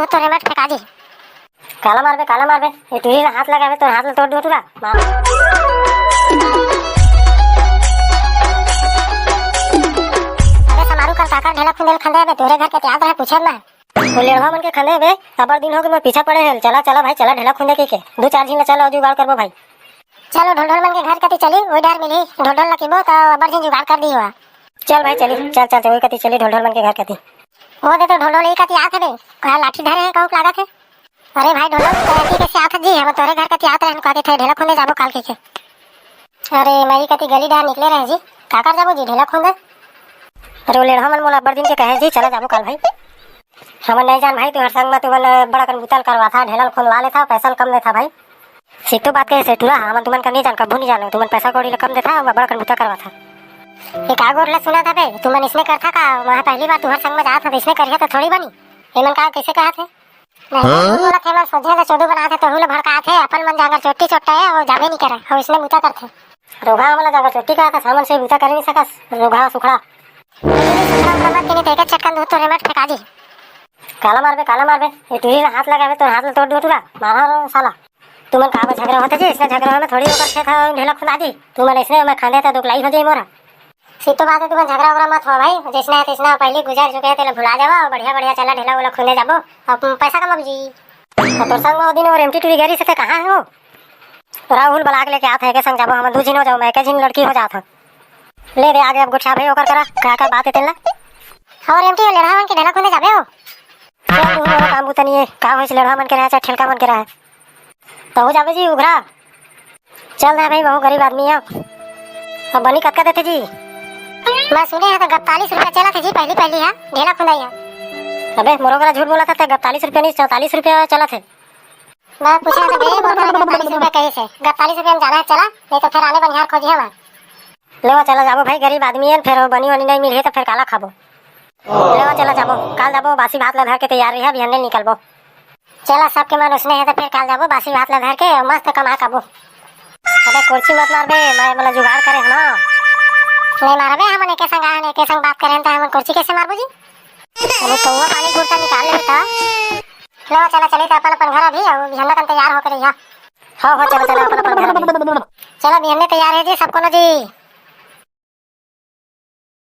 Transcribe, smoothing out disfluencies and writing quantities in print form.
दूध तो रेमट फेंका दी। काला मारबे ये तुझे हाथ लगावे तो हाथ तोड़ दो तुला मार। अबे समारू कर काका ढेला खुंदेल खंदे बे तोरे घर के याद रहे पूछब ना। वो लेढ़वा मन के खंदे बे अबर दिन हो के मैं पीछा पड़े है। चला चला भाई चला ढेला खुंदे के दो चार झीन चला जुगाड़ करबो भाई। चलो ढोल मन के घर कती चली ओई डर मिली ढोल लकीबो तो अबर झीन जुगाड़ कर दी हुआ। चल भाई चली चल चल ओई कती चली ढोल मन के घर कती। वो दे तो ढोल ई कती आत है बे कहा लाठी धरे है कहू लागत है। अरे भाई ढोल कती कैसे आत जी हम तोरे घर कती आत रहन कहते थे ढेला खुंदे जाबो काल के। अरे मई कती गली डार निकले रहे जी का कर जाबो जी ढेला खुंदे। अरे वो लेढ़वा मन मोला अबर दिन के कहे जी चला जाबो काल भाई। हमन नहीं जान भाई तोहर संग में तुमन बड़ा कन बुतल करवा था ढेला खुलवा ले था पैसा कम लेता भाई। सीटो बात के सेठुला हमन तुमन का नहीं जान कबू नहीं जानो तुमन पैसा कौड़ी कम देता बड़ा कन बुता करवा था। एक आगोर ले सुना था बे तुमन इसने करथा का मैं पहली बार तुहर संग में जात था इसने करिया तो थोड़ी बनी एमन का कैसे कहा थे। नहीं बोला थे मैं सोचे तो चोदू बना थे तो हुल भड़का थे अपन मन जाकर चोटी चोटा है और जावे नहीं करे और इसने बुता करथे। रोगा वाला जाकर चोटी का था सामान से बुता कर नहीं सकस रोगा सुखड़ा मत के नहीं चटकन दूध तो रेमट फेंका दी। काला मारबे ये तुझे हाथ लगावे तो हाथ तोड़ दो तुला मार साला। तुमन का झगड़ा होता जी इसने झगड़ा में थोड़ी ऊपर से था ढेला खुदा दी तुमन इसने मैं खाने था दुखलाई हो जाए मोरा। सीतो बात है तुमन झगड़ा वगड़ा मत हो भाई जिसने है तिसने पहले गुजर चुके हैं तेरे भुला जावा और बढ़िया बढ़िया चला ढेला वाला खुले जाबो अब पैसा कमाबो जी। तो संग में दिन और एमटी टूरी गरी से कहां है वो राहुल बलाक लेके आत है के संग जाबो हम दो जिन हो जाओ मैं के जिन लड़की हो जात ले दे आगे अब गुच्छा भाई ओकर करा का बात है तेला और एमटी लेढ़ा मन के ढेला खुले जाबे हो चल तू मोर काम बुतनी है का होइस लेढ़ा मन के रहा चाहे ठेलका मन के रहा तो हो जाबे जी उघरा। चल ना भाई बहुत गरीब आदमी है अब बनी कतका देते जी। मैं सुने हैं तो 41 रुपया चला थे जी पहली है ढेला खुदाई है। अबे मोरो का झूठ बोला था 41 रुपया नहीं 44 रुपया चला थे। मैं पूछा था बे मोर 41 रुपया कैसे 41 रुपया में जाना है चला नहीं तो फिर आने बनिहार खोजिए मैं। लेवा चला जाबो भाई गरीब आदमी है फिर बनी वनी नहीं मिली तो फिर काला खाबो। लेवा चला जाबो काल जाबो बासी भात ला धर के तैयार रही बिहान निकलबो। चला सबके मन उसने है तो फिर काल जाबो बासी भात ला धर के मस्त कमा खाबो। अबे कुर्सी मत मार बे मैं मतलब जुगाड़ करे है ना नहीं मारबे हमन एके संग आने एके संग बात करें तो हमन कुर्सी कैसे मारबो जी। अरे कौवा पानी गुड़ता निकाल ले बेटा। लो चला चले तो अपन घर अभी और बिहान तक तैयार होकर रहिया। हां चला अपन घर चला बिहान तैयार है जी सबको ना जी।